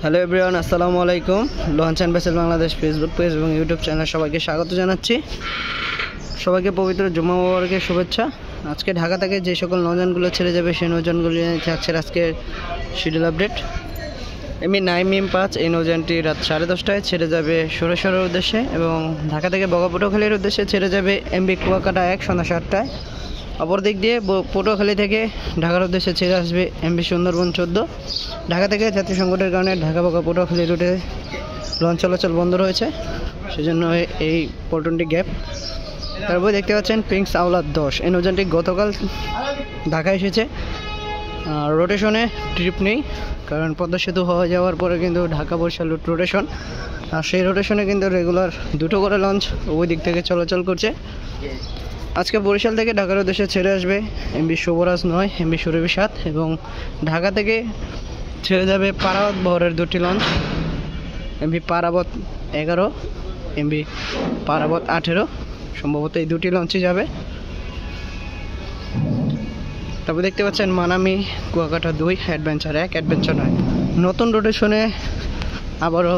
Hello everyone, আসসালামু আলাইকুম। Launch and vessel Bangladesh Facebook page এবং ইউটিউব চ্যানেল সবাইকে স্বাগত জানাচ্ছি। সবাইকে পবিত্র জুম্মা মুবারকের শুভেচ্ছা। আজকে ঢাকা থেকে যে সকল নৌযানগুলো ছেড়ে যাবে সেই নৌযানগুলি থাকছে আজকের শিডিউল আপডেট। ME9M5 এই নৌযানটি রাত 10:30টায় ছেড়ে যাবে সুরেশ্বরের উদ্দেশ্যে এবং ঢাকা থেকে বগাপটুয়াখালীর উদ্দেশ্যে ছেড়ে যাবে MV কুয়াকাটা 1 সন্ধ্যা 7টায়। অপর দিক দিয়ে পটুয়াখালী থেকে ঢাকার উদ্দেশ্যে ছেড়ে আসবে MV সুন্দরবন 14। ঢাকা থেকে যাত্রী সংকটের কারণে ঢাকা পটুয়াখালী রুটে লঞ্চ চলাচল বন্ধ রয়েছে, সেজন্য এই পল্টনটি গ্যাপ। তারপর দেখতে পাচ্ছেন প্রিন্স আওলাদ 10 এই নৌযানটি গতকাল ঢাকা এসেছে। রোটেশনে ট্রিপ নেই, কারণ পদ্মা সেতু হয়ে যাওয়ার পরে কিন্তু ঢাকা বরিশাল রুট রোটেশন, আর সেই রোটেশনে কিন্তু রেগুলার দুটো করে লঞ্চ ওই দিক থেকে চলাচল করছে। আজকে বরিশাল থেকে ঢাকার উদ্দেশ্যে ছেড়ে আসবে MV শুভরাজ 9, MV সুরভি 7 এবং ঢাকা থেকে ছেড়ে যাবে পারাবত বহরের দুটি launch, MV Parabat 11, MV Parabat 18। সম্ভবত এই দুটি লঞ্চই যাবে। তারপর দেখতে পাচ্ছেন মানামি কুয়াকাটা 2, অ্যাডভেঞ্চার 1, অ্যাডভেঞ্চার 9 নতুন রোটেশনে আবারও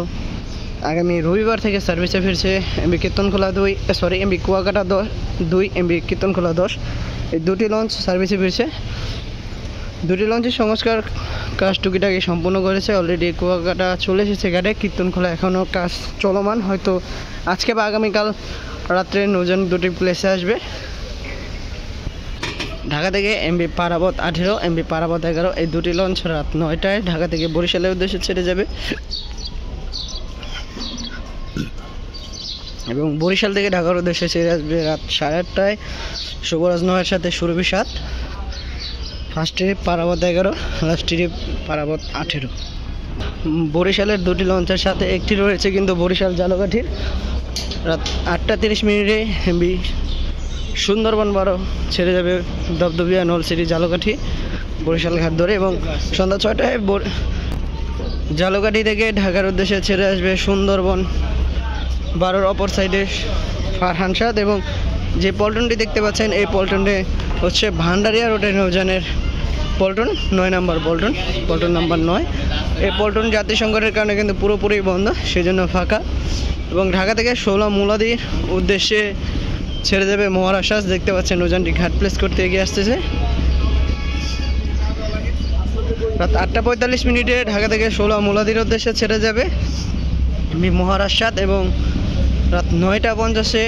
আগামী রবিবার থেকে সার্ভিসে ফিরছে MV Kirtankhola 2, MV Kuakata 2, MV Kirtankhola 10। এই দুটি লঞ্চ সার্ভিসে ফিরছে। দুটি লঞ্চের সংস্কার কাজ টুকিটাকি সম্পূর্ণ করেছে অলরেডি। কুয়াকাটা চলে এসেছে ঘাটে, কীর্তনখোলা এখনও কাজ চলমান, হয়তো আজকে বা আগামীকাল রাত্রে নৌযান দুটি প্লেসে আসবে। ঢাকা থেকে MV পারাবত 18, MV পারাবত 11 এই দুটি লঞ্চ রাত 9টায় ঢাকা থেকে বরিশালের উদ্দেশ্যে ছেড়ে যাবে এবং বরিশাল থেকে ঢাকার উদ্দেশ্যে ছেড়ে আসবে রাত 8:30টায় শুভরাজ 9-এর সাথে Surabhi 7। First trip Parabat 11, last trip Parabat 18। বরিশালের দুটি লঞ্চের সাথে একটি রয়েছে কিন্তু বরিশাল জালকাঠির। রাত 8:30 MV সুন্দরবন 12 ছেড়ে যাবে দবদবিয়া নলসিটি জালকাঠি বরিশাল ঘাট ধরে এবং সন্ধ্যা 6টায় জালকাঠি থেকে ঢাকার উদ্দেশ্যে ছেড়ে আসবে সুন্দরবন 12 অপর সাইডে ফারহান সাদ। এবং যে পল্টনটি দেখতে পাচ্ছেন এই পল্টনটি হচ্ছে ভান্ডারিয়া রোডের নৌযানের পল্টন 9 নম্বর পল্টন নাম্বার 9। এই পল্টন যাত্রী সংকটের কারণে কিন্তু পুরোপুরি বন্ধ, সেজন্য ফাঁকা। এবং ঢাকা থেকে 16 মুলাদির উদ্দেশ্যে ছেড়ে যাবে মহারাশ্বাস। দেখতে পাচ্ছেন নৌযানটি ঘাট প্লেস করতে এগিয়ে আসতেছে। রাত 8:45 ঢাকা থেকে 16 মুলাদির উদ্দেশ্যে ছেড়ে যাবে মহারাশ্বাস এবং রাত 9:50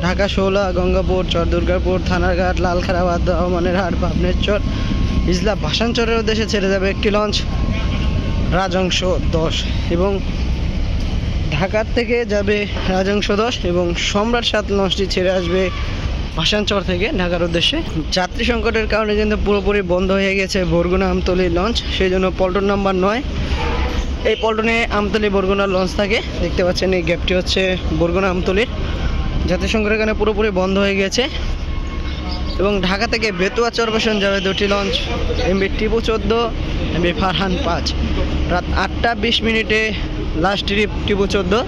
ঢাকা 16 গঙ্গাপুর চরদুর্গাপুর থানারঘাট লালখারাবাদ রহমানেরহাট পাবনেশ্বর ইজলা ভাসানচরের উদ্দেশ্যে ছেড়ে যাবে একটি লঞ্চ রাজংশ 10 এবং ঢাকার থেকে যাবে রাজংশ 10 এবং সম্রাট 7 লঞ্চটি ছেড়ে আসবে ভাসানচর থেকে ঢাকার উদ্দেশ্যে। যাত্রী সংকটের কারণে কিন্তু পুরোপুরি বন্ধ হয়ে গেছে বরগুনা আমতলী লঞ্চ, সেই জন্য পল্টন নাম্বার 9 এই পল্টনে আমতলী বরগুনার লঞ্চ থাকে। দেখতে পাচ্ছেন এই গ্যাপটি হচ্ছে বরগুনা আমতলীর। যাত্রী সংকটের কারণে পুরোপুরি বন্ধ হয়ে গেছে এবং ঢাকা থেকে বেতুয়া চরবেশন যাবে দুটি launch, MV Tipu 14, MV Farhan 5। রাত 8:20 last trip Tipu 14,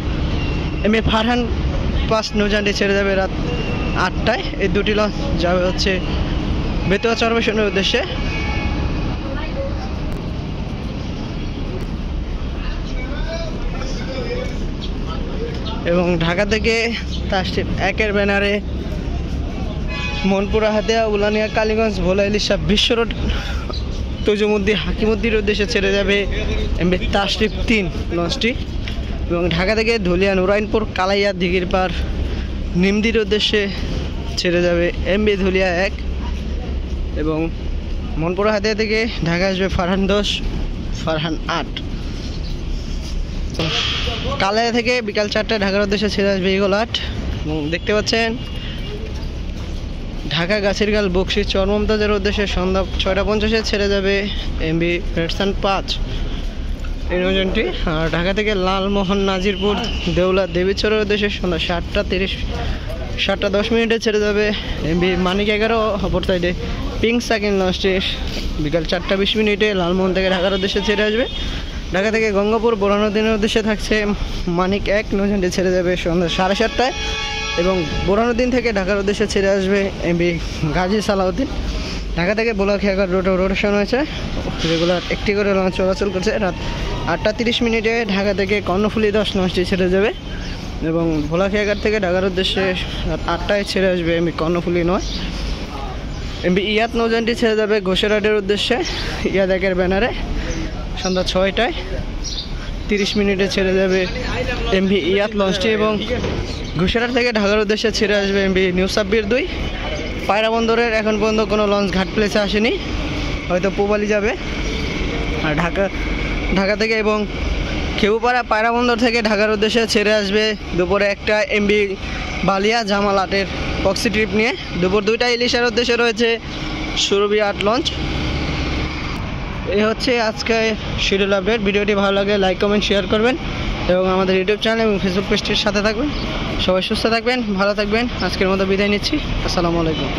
MV Farhan 5 নৌযানটি ছেড়ে যাবে রাত 8টায়। এই দুটি লঞ্চ যাবে হচ্ছে বেতুয়া চরবেশনের উদ্দেশ্যে। এবং ঢাকা থেকে তাসটিপ 1-এর ব্যানারে মনপুরা হাতিয়া উলানিয়া কালীগঞ্জ ভোলা ইলিশা বিশ্ব রোড তৈজুমুদ্দি হাকিমুদ্দির উদ্দেশ্যে ছেড়ে যাবে MV তাসটিপ 3 লঞ্চটি এবং ঢাকা থেকে ধুলিয়া নুরাইনপুর কালাইয়া দিঘির পার নিমদির উদ্দেশ্যে ছেড়ে যাবে MV ধুলিয়া 1 এবং মনপুরা হাতিয়া থেকে ঢাকা আসবে ফারহান 10, ফারহান 8। কালাইয়া থেকে বিকাল 4টায় ঢাকার উদ্দেশ্যে ছেড়ে আসবে ইগল 8 এবং দেখতে পাচ্ছেন ঢাকা গাছিরগাল বক্সি চরমমতাজের উদ্দেশ্যে সন্ধ্যা 6:50 ছেড়ে যাবে MV ফেরসান 5 এই নৌযানটি। আর ঢাকা থেকে লালমোহন নাজিরপুর দেউলা দেবীচরের উদ্দেশ্যে সন্ধ্যা 7:10 ছেড়ে যাবে MV মানিক 11। অপর সাইডে পিঙ্ক সাকিন লঞ্চটি বিকাল 4:20 লালমোহন থেকে ঢাকার উদ্দেশ্যে ছেড়ে আসবে। ঢাকা থেকে গঙ্গাপুর বোরানুদ্দিনের উদ্দেশ্যে থাকছে মানিক 1 নৌযানটি ছেড়ে যাবে সন্ধ্যা 7:30টায় এবং বোরানুদ্দিন থেকে ঢাকার উদ্দেশ্যে ছেড়ে আসবে MV গাজী সালাউদ্দিন ঢাকা থেকে ভোলাখিয়াঘাট রোড রোটেশন হয়েছে, রেগুলার একটি করে লঞ্চ চলাচল করছে। রাত 8:30 ঢাকা থেকে কর্ণফুলী 10 লঞ্চটি ছেড়ে যাবে এবং ভোলাখিয়াঘাট থেকে ঢাকার উদ্দেশ্যে রাত 8টায় ছেড়ে আসবে এমবি কর্ণফুলী 9। এমবি ইয়াত নৌযানটি ছেড়ে যাবে ঘোষেরহাটের উদ্দেশ্যে ইয়াদ একের ব্যানারে সন্ধ্যা 6:30 ছেড়ে যাবে এমবি ইয়াত লঞ্চটি এবং ঘোষেরহাট থেকে ঢাকার উদ্দেশ্যে ছেড়ে আসবে এমবি নিউ সাব্বির 2। পায়রা বন্দরের এখন পর্যন্ত কোনো লঞ্চ ঘাট প্লেসে আসেনি, হয়তো পূবালি যাবে। আর ঢাকা থেকে এবং খেপুপাড়া পায়রা বন্দর থেকে ঢাকার উদ্দেশ্যে ছেড়ে আসবে দুপুরে 1টা এমবি বালিয়া জামাল 8-এর পক্সি ট্রিপ নিয়ে। দুপুর 2টায় ইলিশার উদ্দেশ্যে রয়েছে সুরভি 8 লঞ্চ। এই হচ্ছে আজকে শিডিউল আপডেট। ভিডিওটি ভালো লাগে লাইক কমেন্ট শেয়ার করবেন এবং আমাদের ইউটিউব চ্যানেল এবং ফেসবুক পেজটির সাথে থাকবেন। সবাই সুস্থ থাকবেন, ভালো থাকবেন। আজকের মতো বিদায় নিচ্ছি। আসসালামু আলাইকুম।